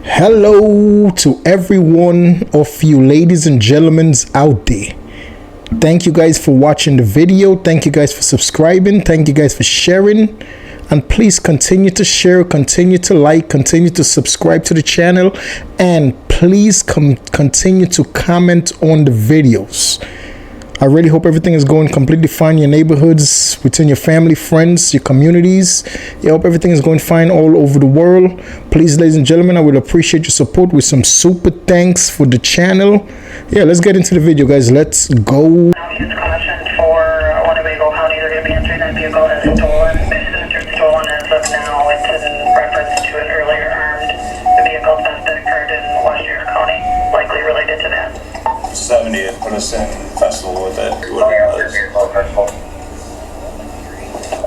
Hello to every one of you ladies and gentlemen out there. Thank you guys for watching the video. Thank you guys for subscribing. Thank you guys for sharing. And please continue to share, continue to like, continue to subscribe to the channel. And please continue to comment on the videos. I really hope everything is going completely fine in your neighborhoods, within your family, friends, your communities. I hope everything is going fine all over the world. Please, ladies and gentlemen, I will appreciate your support with some super thanks for the channel. Yeah, let's get into the video, guys. Let's go. Use caution for one Winnebago County. They're going to be answering that vehicle as stolen. Stolen as of now. It's in reference to an earlier armed vehicle theft that occurred in Washington County, likely related to that. 70th, put us in festival with it.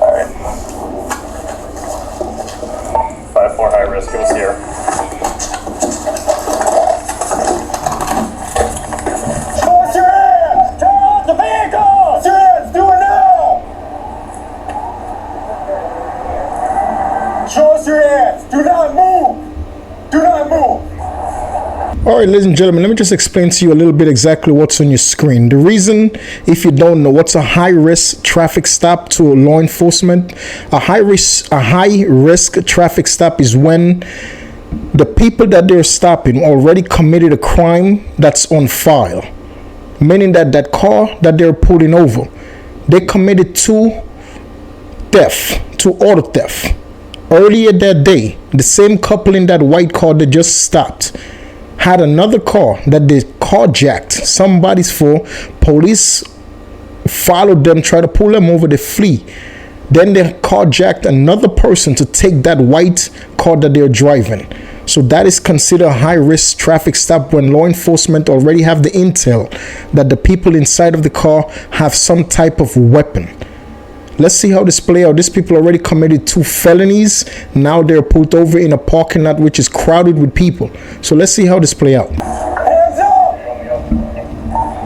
Alright. 5-4 high risk, goes here. Show your hands! Turn off the vehicle! Show your hands! Do it now! Show us your hands! Do not move! Do not move! All right, ladies and gentlemen, let me just explain to you a little bit exactly what's on your screen. The reason, if you don't know, what's a high-risk traffic stop to law enforcement? A high-risk traffic stop is when the people that they're stopping already committed a crime that's on file. Meaning that that car that they're pulling over, they committed two auto theft. Earlier that day, the same couple in that white car that just stopped had another car that they carjacked somebody's for. Police followed them, tried to pull them over, they flee. Then they carjacked another person to take that white car that they're driving. So that is considered a high-risk traffic stop when law enforcement already have the intel that the people inside of the car have some type of weapon. Let's see how this play out. These people already committed 2 felonies. Now they're pulled over in a parking lot which is crowded with people. So let's see how this play out. Hands up!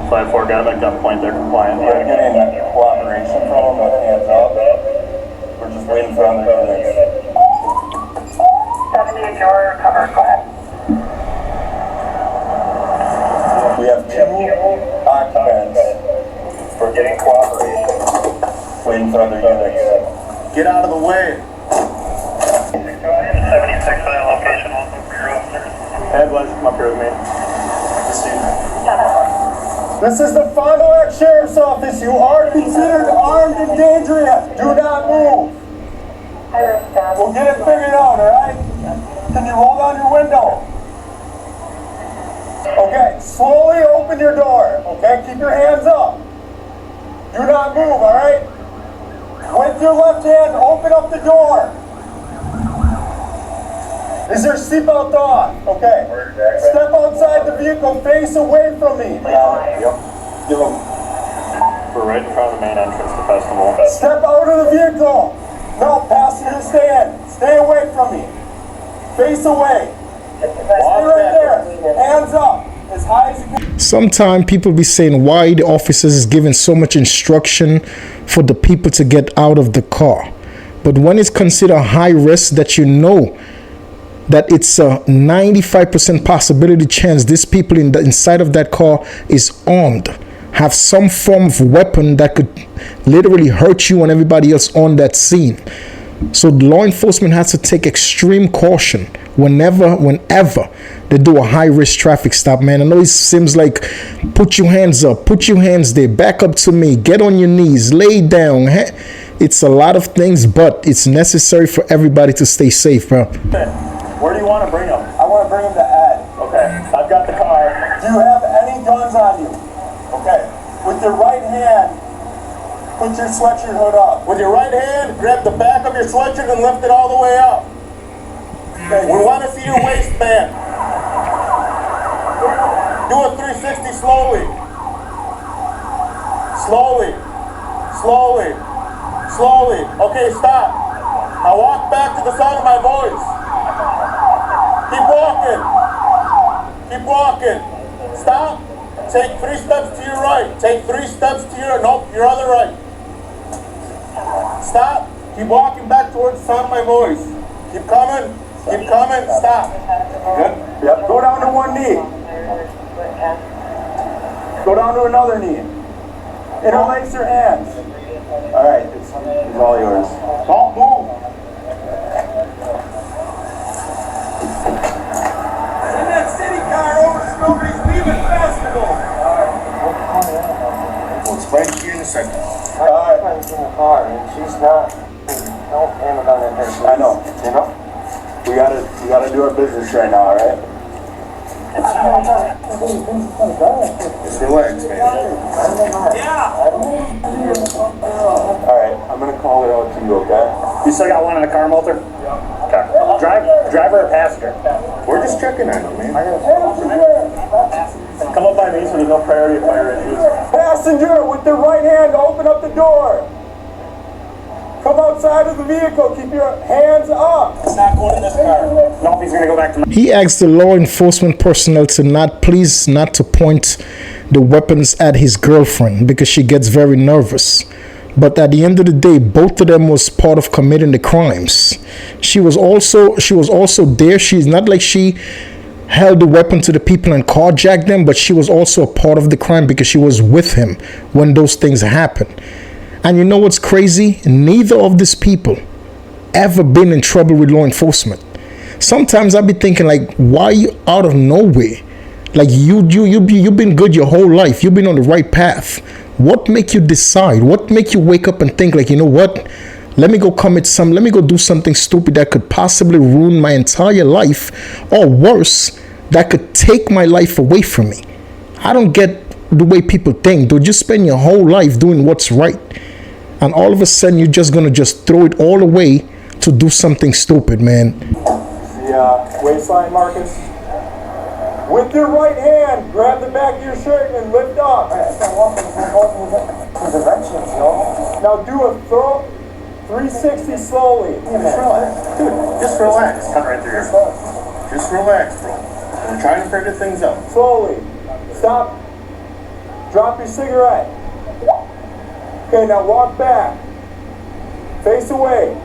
5-4 got like gunpoint, they're compliant. We're getting cooperation from them with hands up. We're just waiting for them to do this. 70 your cover, go ahead. We have 2 occupants. We're getting cooperation. Waiting for other units. Get out of the way. 76 for that location, also for your officers. Ed, let's come up here with me. This is the Fond du Lac Sheriff's Office. You are considered armed and dangerous. Do not move. We'll get it figured out, alright? Can you roll down your window? Okay, slowly open your door. Okay, keep your hands up. Do not move, alright? With your left hand, open up the door. Is your seatbelt on? Okay. Step outside the vehicle, face away from me. Yep. Give them. We're right in front of the main entrance to festival. Step out of the vehicle. No, passenger, stand. Stay away from me. Face away. Stay right there. Hands up. As high as you can. Sometimes people be saying why the officers is giving so much instruction for the people to get out of the car. But when it's considered high risk, that you know that it's a 95% possibility chance these people in the inside of that car is armed, have some form of weapon that could literally hurt you and everybody else on that scene. So law enforcement has to take extreme caution whenever they do a high-risk traffic stop, man. I know it seems like put your hands up, put your hands there, back up to me, get on your knees, lay down. It's a lot of things, but it's necessary for everybody to stay safe, bro. Where do you want to bring them? I want to bring them to Ed. Okay, I've got the car. Do you have any guns on you? Okay. With your right hand, put your sweatshirt hood up. With your right hand, grab the back of your sweatshirt and lift it all the way up. Okay. We want to see your waistband. Do a 360 slowly. Slowly. Slowly. Slowly. Okay, stop. Now walk back to the sound of my voice. Keep walking. Keep walking. Stop. Take 3 steps to your right. Take 3 steps to your other right. Stop. Keep walking back towards the sound of my voice. Keep coming. Keep coming. Stop. Good? Yep. Go down to one knee. Go down to another knee. Interlace your hands. All right. It's all yours. Don't move. Send that city car over to Smoker's Beaver Festival. We'll explain to you in a second. All right. In the car, and she's not. Don't Amazon in her. I know. You know. We gotta do our business right now. All right. Just relax, man. Yeah. All right. I'm gonna call it out to you. Okay. You still got one in the car, Molter? Okay. Driver or passenger? We're just checking on you, man. Come up by me so there's no priority fire issues. Passenger with the right hand, open up the door. Come outside of the vehicle. Keep your hands up. It's not going in this car. No, he's gonna go back to my. He asked the law enforcement personnel to not to point the weapons at his girlfriend because she gets very nervous. But at the end of the day, both of them was part of committing the crimes. She was also there. She's not like she held the weapon to the people and carjacked them, but she was also a part of the crime because she was with him when those things happened. And you know what's crazy? Neither of these people ever been in trouble with law enforcement. Sometimes I be thinking, like, why you out of nowhere? Like you've been good your whole life. You've been on the right path. What make you decide? What make you wake up and think, like, you know what? Let me go do something stupid that could possibly ruin my entire life, or worse, that could take my life away from me. I don't get the way people think. Dude, you spend your whole life doing what's right, and all of a sudden you're just gonna throw it all away to do something stupid, man. The waistline, Marcus. With your right hand, grab the back of your shirt and lift up. Now do a 360 slowly. Just relax. Dude, just relax. Cut right through here. Just relax, bro. We're trying to figure things out. Slowly. Stop. Drop your cigarette. Okay, now walk back. Face away.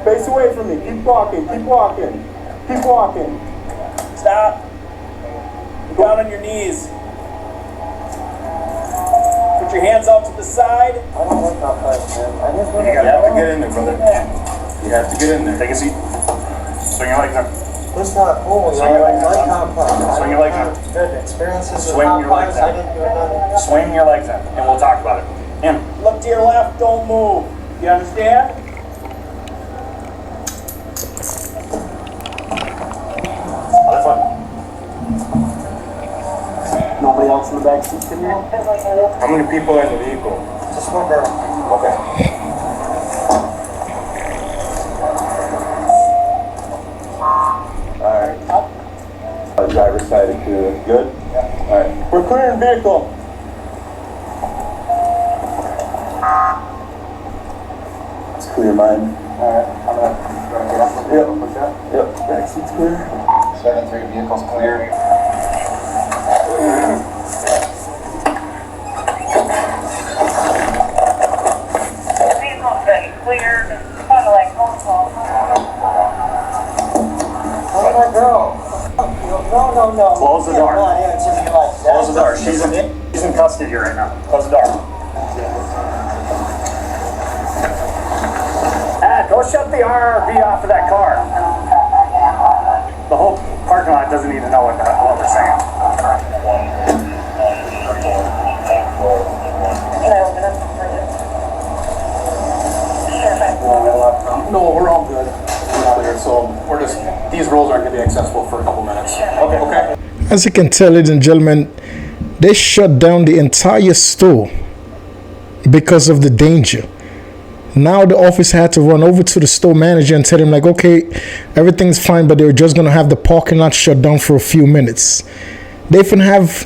Face away from me. Keep walking. Keep walking. Keep walking. Stop. Down on your knees. Put your hands out to the side. I don't look that fast, man. You have to get in there, brother. You have to get in there. Take a seat. Swing your legs up. It's not cool, Swing your legs up. complex. Swing your legs up. Good experiences with Swing your complex. legs I up. didn't do it. Swing your legs up, and we'll talk about it. In. Look to your left. Don't move. You understand? Other foot. Nobody else in the back seat, can you? How many people are in the vehicle? Just one girl. Okay. Alright. The driver's side is clear. Good? Alright. We're clearing vehicle. Let's clear mine. Alright. I'm gonna get up. Yep. Back seat's clear. 7-3 vehicles cleared. Vehicle's been cleared, kind of like home call. Oh my girl. No. Close the door. Come on, yeah, it's just like that. Close the door. She's in custody right now. Close the door. Go shut the RRV off of that car. The whole parking lot doesn't even know what we're saying. Can I open it for you? No, we're all good. We're out here, so we're just, these roads aren't gonna be accessible for a couple minutes. Okay. As you can tell, ladies and gentlemen, they shut down the entire store because of the danger. Now the office had to run over to the store manager and tell him, like, okay, everything's fine, but they're just gonna have the parking lot shut down for a few minutes. They even have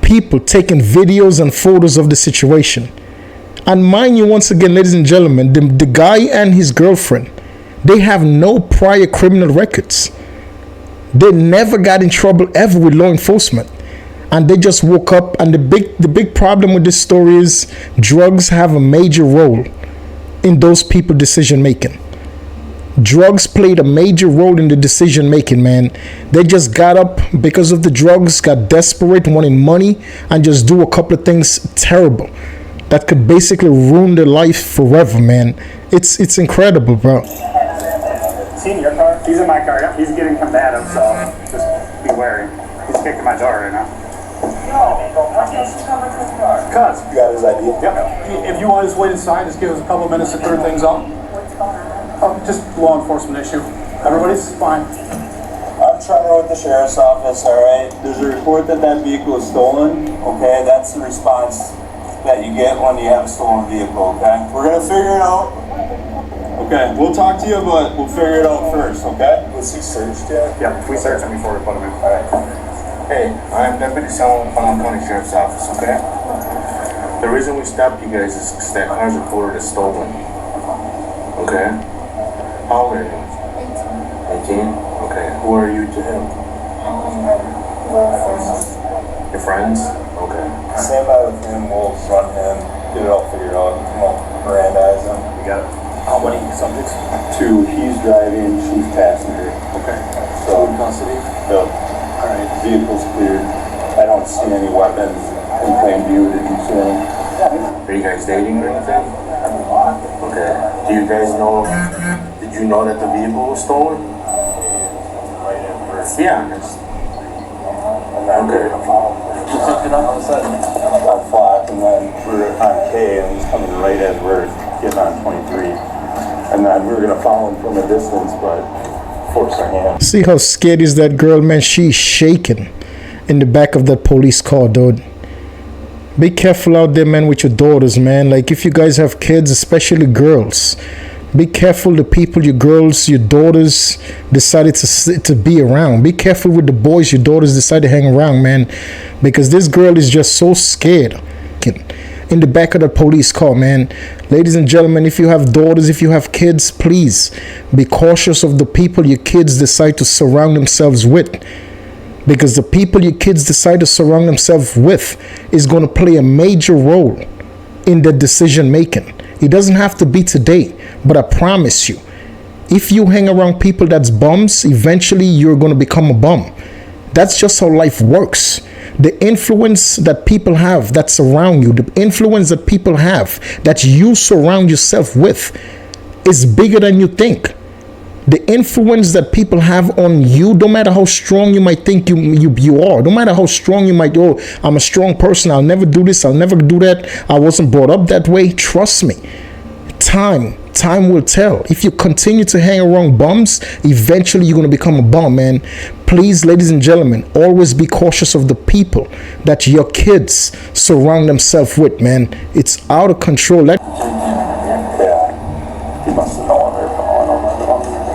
people taking videos and photos of the situation. And mind you, once again, ladies and gentlemen, the guy and his girlfriend, they have no prior criminal records. They never got in trouble ever with law enforcement. And they just woke up, and the big problem with this story is drugs have a major role in those people's decision making. Drugs played a major role in the decision making, man. They just got up because of the drugs, got desperate, wanted money, and just do a couple of things terrible that could basically ruin their life forever, man. It's incredible, bro. See in your car? He's in my car. Yep. He's getting combative, so just be wary. He's kicking my door right now. Cuz. You got his ID? If you want to just wait inside, just give us a couple minutes to clear things up. Just law enforcement issue. Everybody's fine. I'm Trevor with the sheriff's office, alright? There's a report that that vehicle is stolen, okay? That's the response that you get when you have a stolen vehicle, okay? We're gonna figure it out. Okay, we'll talk to you, but we'll figure it out first, okay? Was he searched yet? Yeah, we searched him before we put him in. Hey, I'm Deputy Salmon from the County Sheriff's Office, okay? The reason we stopped you guys is because that car's reported as stolen. Okay? How old are you? 18. Okay. Who are you to him? Your friends? Okay. Stand by with him, we'll run him, get it all figured out, we'll Mirandize him. We got it. How many subjects? 2, he's driving, she's passenger. Okay. So, In custody? Bill, Alright. vehicle's cleared. I don't see any weapons in plain view, did you see any? Are you guys dating or anything? Okay. Do you guys know, did you know that the vehicle was stolen? Yeah. And then we're gonna follow him. All of a sudden. On Flock, and then we're on K, and he's coming right as we're getting on 23. And then we're gonna follow him from a distance, but force our hand. See how scared is that girl, man? She's shaking in the back of that police car, dude. Be careful out there, man, with your daughters, man. Like, if you guys have kids, especially girls, be careful the people your girls, your daughters decided to be around. Be careful with the boys your daughters decide to hang around, man, because this girl is just so scared in the back of the police car, man. Ladies and gentlemen, if you have daughters, if you have kids, please be cautious of the people your kids decide to surround themselves with. Because the people your kids decide to surround themselves with is going to play a major role in their decision making. It doesn't have to be today, but I promise you, if you hang around people that's bums, eventually you're going to become a bum. That's just how life works. The influence that people have that surround you, the influence that people have that you surround yourself with is bigger than you think. The influence that people have on you, no matter how strong you might think you are, no matter how strong you might, oh, I'm a strong person, I'll never do this, I'll never do that, I wasn't brought up that way. Trust me, time will tell. If you continue to hang around bums, eventually you're going to become a bum, man. Please, ladies and gentlemen, always be cautious of the people that your kids surround themselves with, man. It's out of control.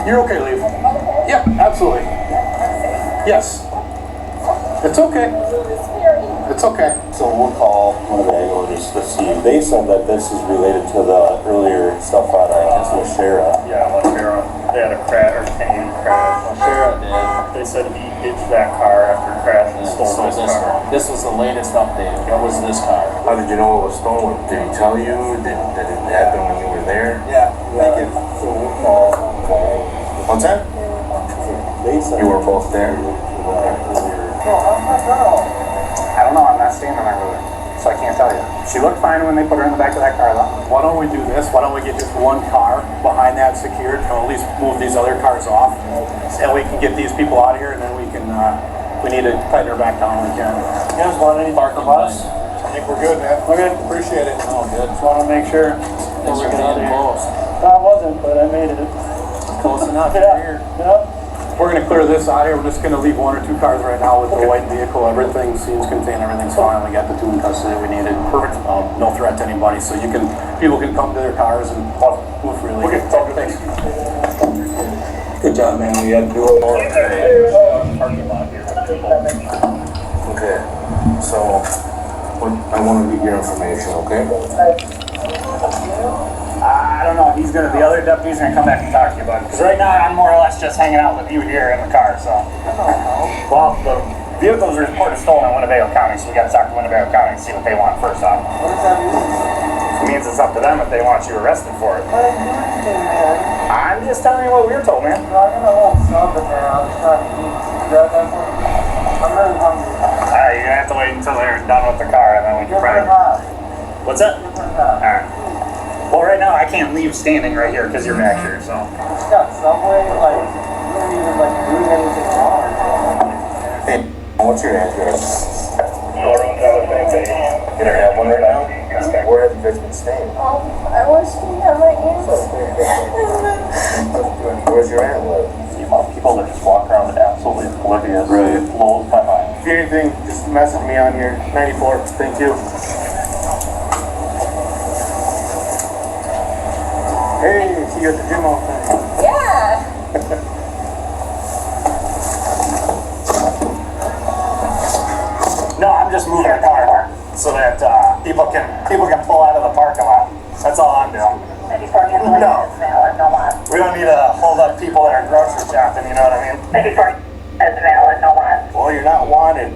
You're okay, leave. Yeah, absolutely. Yes. It's okay. It's okay. So we'll call Winnebago just to see. They said that this is related to the earlier stuff on Lashera. Yeah, Lashera. They had a crash or chain crash. Lashera did. They said he ditched that car after the crash and stole this car. This was the latest update. What was this car? How did you know it was stolen? Did he tell you? Did it happen when you were there? Yeah, thank you. So we'll call. What's that? They said You were both there? I don't know, I'm not standing there with her, so I can't tell you. She looked fine when they put her in the back of that car, though. Why don't we do this? Why don't we get just one car behind that secured, and at least move these other cars off, and we can get these people out of here, and then we can, we need to tighten her back down again. You guys want any parking lots? I think we're good, man. Okay. Appreciate it. Oh, good. Just want to make sure. Thanks for being close. I wasn't, but I made it. Close enough. Yeah. You're here. Yeah. We're going to clear this out here. We're just going to leave 1 or 2 cars right now with the white vehicle. Everything seems contained. Everything's fine. We got the 2 in custody we needed. Perfect. No threat to anybody. So people can come to their cars and move freely. Okay. Thanks. good job, man. We had to do it more. Parking lot here. Okay. So, I want to get your information, okay? I don't know. The other deputy's gonna come back and talk to you about it. Because right now I'm more or less just hanging out with you here in the car. So. Well, the vehicles are reported stolen in Winnebago County, so we got to talk to Winnebago County and see what they want first off. What does that mean? It means it's up to them if they want you arrested for it. What is it? I'm just telling you what we were told, man. I'm gonna hold something, man. I'm just trying to eat. You got that for me? I'm really hungry. Alright, you're gonna have to wait until they're done with the car and then we can probably... What's that? Alright. Well, right now I can't leave standing right here because you're back here, so... It's got Subway, like, you don't even, like, do anything wrong. Hey, what's your address? You don't have one right now? Where have you guys been staying? I was staying at my aunt's. Where's your aunt live? People that just walk around absolutely oblivious. Right. Blows my mind. If you need anything, just message me on here. 94. Thank you. Hey, see you at the gym all the time. Yeah. No, I'm just moving the car so that people can pull out of the parking lot. That's all I'm doing. No. We don't need to hold up people that are grocery shopping, you know what I mean? 94 is valid, no one. Well, you're not wanted.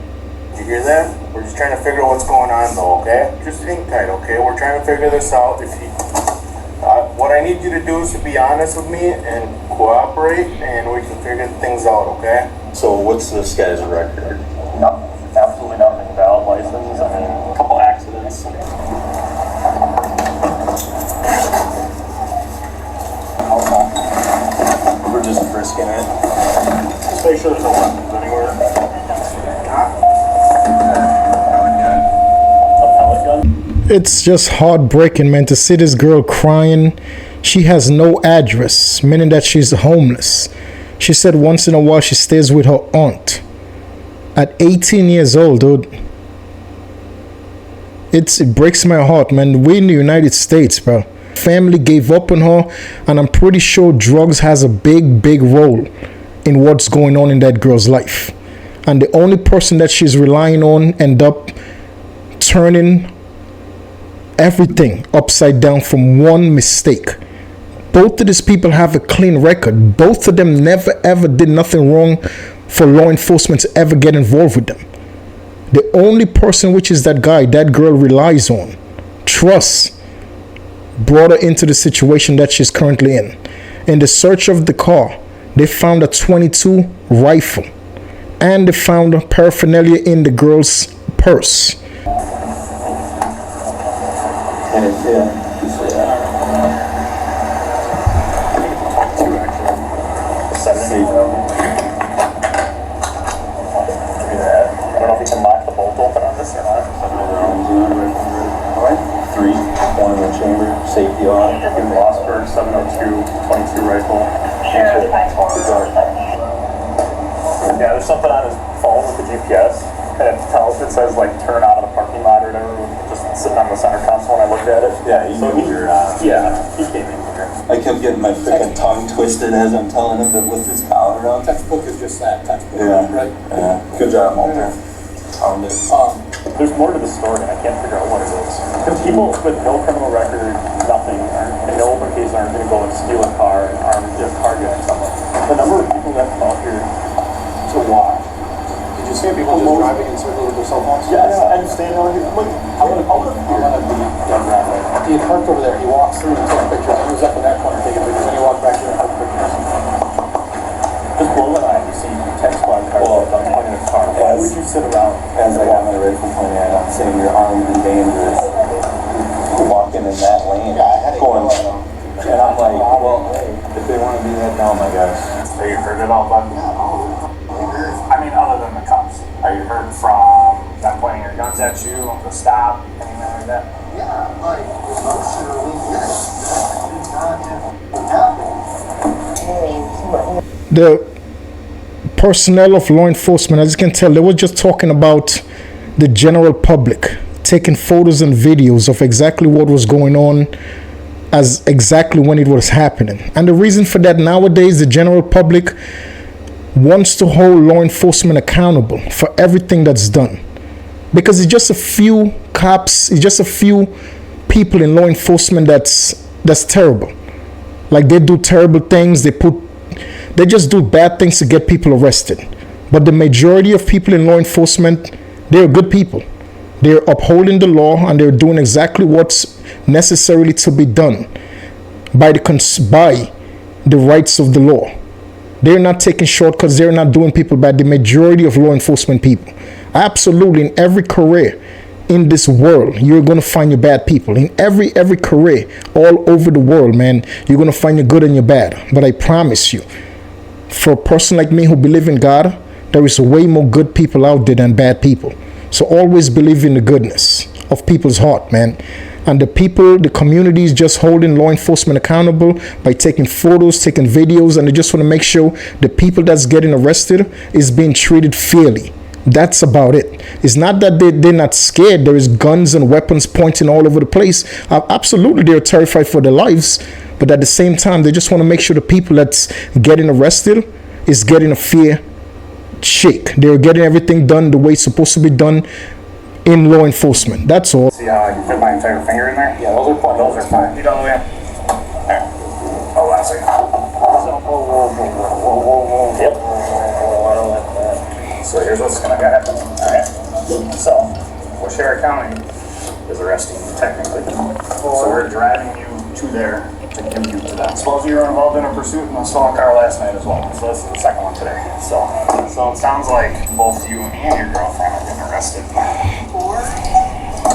Did you hear that? We're just trying to figure out what's going on, though, okay? Just hang tight, okay? We're trying to figure this out. If you, what I need you to do is to be honest with me and cooperate, and we can figure things out, okay? So what's this guy's record? No, absolutely nothing. Valid license, I mean, a couple accidents. We're just frisking it. Just make sure there's no weapons anywhere. It's just heartbreaking, man, to see this girl crying. She has no address, meaning that she's homeless. She said once in a while she stays with her aunt. At 18 years old, dude. It breaks my heart, man. We're in the United States, bro. Family gave up on her, and I'm pretty sure drugs has a big role in what's going on in that girl's life. And the only person that she's relying on end up turning everything upside down from one mistake. Both of these people have a clean record. Both of them never ever did nothing wrong for law enforcement to ever get involved with them. The only person, which is that guy that girl relies on, trust, brought her into the situation that she's currently in. In the search of the car, they found a .22 rifle, and they found paraphernalia in the girl's purse. Safety on. In Mossberg, 702, 22 rifle. Yeah, there's something on his phone with the GPS, and it tells, it says like turn out of the parking lot or whatever, just sitting on the center console when I looked at it. Yeah, he knew we were yeah, he came in here. I kept getting my freaking tongue twisted as I'm telling him that with his collar on. Textbook is just that, textbook, Yeah. right? Yeah. Good job, Walter. Found it. There's more to the story, and I can't figure out what it is. Because people with no criminal record, nothing, and no open case aren't going to go and steal a car and arm just target someone. The number of people that come out here to watch. Did you see people just driving in circles with their cell phones? Yes, and standing over here. Like, I would have be done that way. He had parked over there, he walks through and takes pictures, he was up in that corner taking pictures, then he walked back here and took pictures. Just blow an eye, you see 10 squad cars pointing a car. Why would you sit around? As I got my rifle pointed at him, saying you're armed and dangerous, walking in that lane, going, and I'm like, well, if they want to do that, now, my gosh. So you heard it all, bud? I mean, other than the cops. Are you heard from them pointing your guns at you, the stop, anything like that? Yeah, like, emotionally, yes. The personnel of law enforcement, as you can tell, they were just talking about the general public, taking photos and videos of exactly what was going on as exactly when it was happening. And the reason for that, nowadays the general public wants to hold law enforcement accountable for everything that's done, because it's just a few cops, it's just a few people in law enforcement that's terrible. Like, they do terrible things, they just do bad things to get people arrested. But the majority of people in law enforcement, they're good people. They're upholding the law, and they're doing exactly what's necessarily to be done by the rights of the law. They're not taking shortcuts. They're not doing people bad. The majority of law enforcement people, absolutely, in every career in this world, you're going to find your bad people. In every career all over the world, man, you're going to find your good and your bad. But I promise you, for a person like me who believe in God, there is way more good people out there than bad people. So always believe in the goodness of people's heart, man. And the people, the communities just holding law enforcement accountable by taking photos, taking videos, and they just want to make sure the people that's getting arrested is being treated fairly. That's about it. It's not that they're not scared. There is guns and weapons pointing all over the place. Absolutely, they're terrified for their lives. But at the same time, they just want to make sure the people that's getting arrested is getting a fair shake. They're getting everything done the way it's supposed to be done in law enforcement. That's all. See how I can fit my entire finger in there? Yeah, those are fine. Those are fine. Get all the way up. There. Oh, last second. Yep. So here's what's going to happen. Alright. So, Washera County is arresting you technically. So we're driving you to there to give you to them. Suppose you were involved in a pursuit in a stolen car last night as well. So this is the second one today. So it sounds like both you and your girlfriend are getting arrested.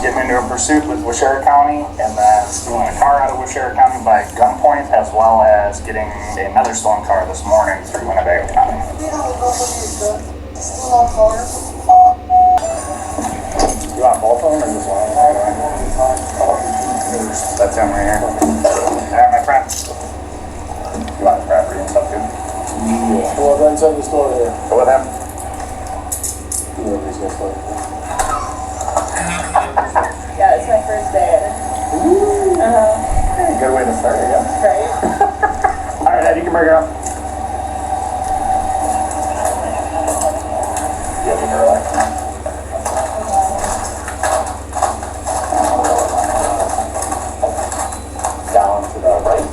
Getting into a pursuit with Washera County and then stealing a car out of Washera County by gunpoint, as well as getting another stolen car this morning through Winnebago County. You want both of them or just one? That's him right here. Alright, my friend. You want the property and stuff too? Yeah. Well, then inside the store there. Go with him. Whoever's gonna start. Yeah, it's my first day. Hey, good way to start, yeah. Right? Alright, Ed, you can bring her up. Yeah, we can relax. Down to the right.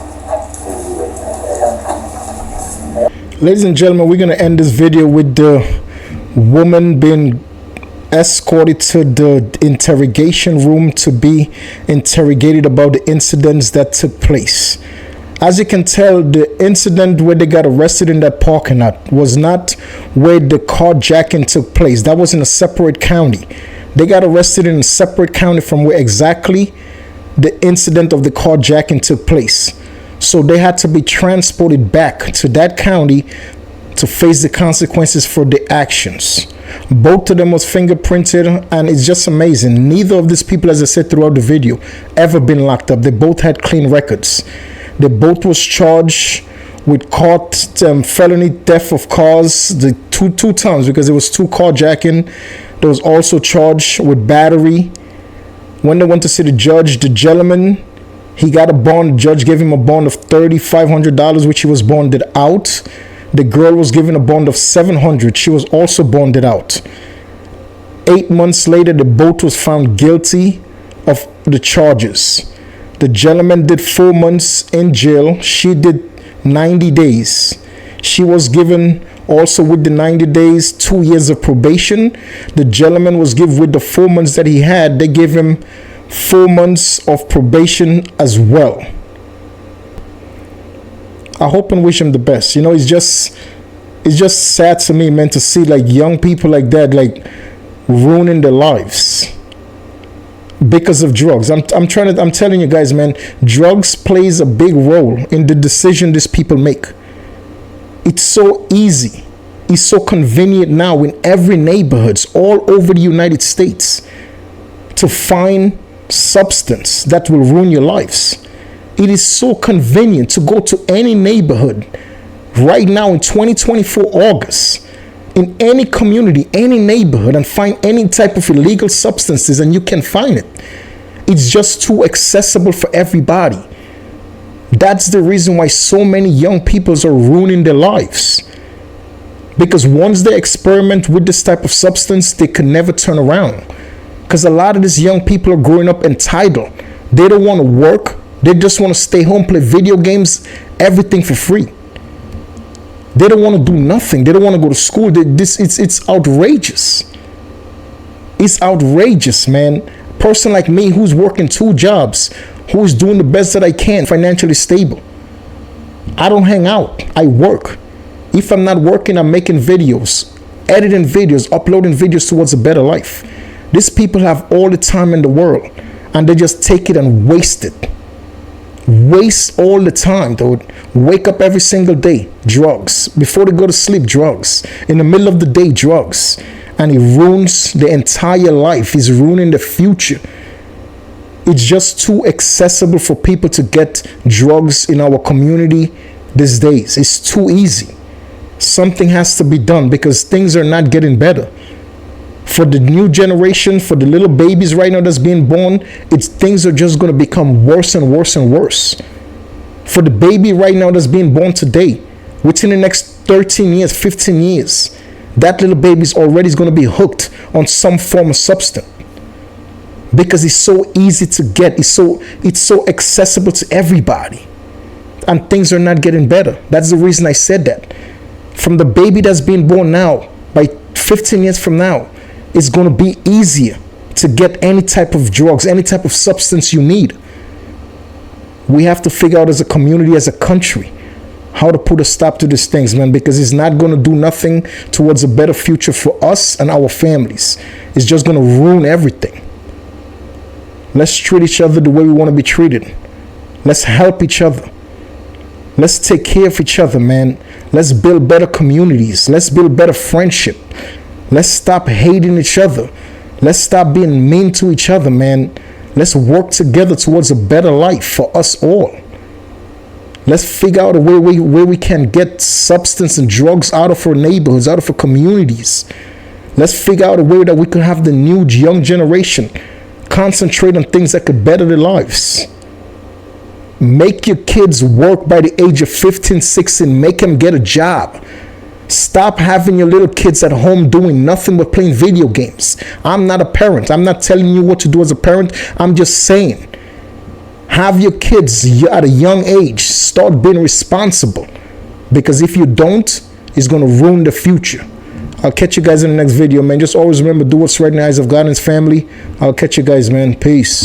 Ladies and gentlemen, we're going to end this video with the woman being escorted to the interrogation room to be interrogated about the incidents that took place. As you can tell, the incident where they got arrested in that parking lot was not where the carjacking took place. That was in a separate county. They got arrested in a separate county from where exactly the incident of the carjacking took place. So they had to be transported back to that county to face the consequences for the actions. Both of them was fingerprinted, and it's just amazing. Neither of these people, as I said throughout the video, ever been locked up. They both had clean records. They both was charged with felony theft of cars, the two times, because it was 2 carjacking. They was also charged with battery. When they went to see the judge, the gentleman, he got a bond. The judge gave him a bond of $3,500, which he was bonded out. The girl was given a bond of $700. She was also bonded out. 8 months later, the both was found guilty of the charges. The gentleman did 4 months in jail. She did 90 days. She was given also with the 90 days 2 years of probation. The gentleman was given with the 4 months that he had. They gave him 4 months of probation as well. I hope and wish him the best. You know, it's just sad to me, man, to see like young people like that, like ruining their lives because of drugs. I'm telling you guys, man, drugs plays a big role in the decision these people make. It's so easy. It's so convenient now in every neighborhoods all over the United States to find substance that will ruin your lives. It is so convenient to go to any neighborhood right now in 2024 August, in any community, any neighborhood, and find any type of illegal substances, and you can find it. It's just too accessible for everybody. That's the reason why so many young people are ruining their lives. Because once they experiment with this type of substance, they can never turn around. Because a lot of these young people are growing up entitled. They don't want to work. They just want to stay home, play video games, everything for free. They don't want to do nothing. They don't want to go to school. It's outrageous. It's outrageous, man. A person like me who's working 2 jobs, who's doing the best that I can, financially stable. I don't hang out. I work. If I'm not working, I'm making videos, editing videos, uploading videos towards a better life. These people have all the time in the world, and they just take it and waste it. Waste all the time, dude. Wake up every single day, drugs. Before they go to sleep, drugs. In the middle of the day, drugs. And it ruins the entire life. It's ruining the future. It's just too accessible for people to get drugs in our community these days. It's too easy. Something has to be done because things are not getting better. For the new generation, for the little babies right now that's being born, things are just going to become worse and worse and worse. For the baby right now that's being born today, within the next 13 years, 15 years, that little baby's already going to be hooked on some form of substance. Because it's so easy to get, it's so accessible to everybody. And things are not getting better. That's the reason I said that. From the baby that's being born now, by 15 years from now, it's going to be easier to get any type of drugs, any type of substance you need. We have to figure out as a community, as a country, how to put a stop to these things, man, because it's not going to do nothing towards a better future for us and our families. It's just going to ruin everything. Let's treat each other the way we want to be treated. Let's help each other. Let's take care of each other, man. Let's build better communities. Let's build better friendship. Let's stop hating each other. Let's stop being mean to each other, man. Let's work together towards a better life for us all. Let's figure out a way where we can get substance and drugs out of our neighborhoods, out of our communities. Let's figure out a way that we can have the new young generation concentrate on things that could better their lives. Make your kids work by the age of 15, 16. Make them get a job. Stop having your little kids at home doing nothing but playing video games. I'm not a parent. I'm not telling you what to do as a parent. I'm just saying, have your kids at a young age start being responsible. Because if you don't, it's going to ruin the future. I'll catch you guys in the next video, man. Just always remember, do what's right in the eyes of God and His family. I'll catch you guys, man. Peace.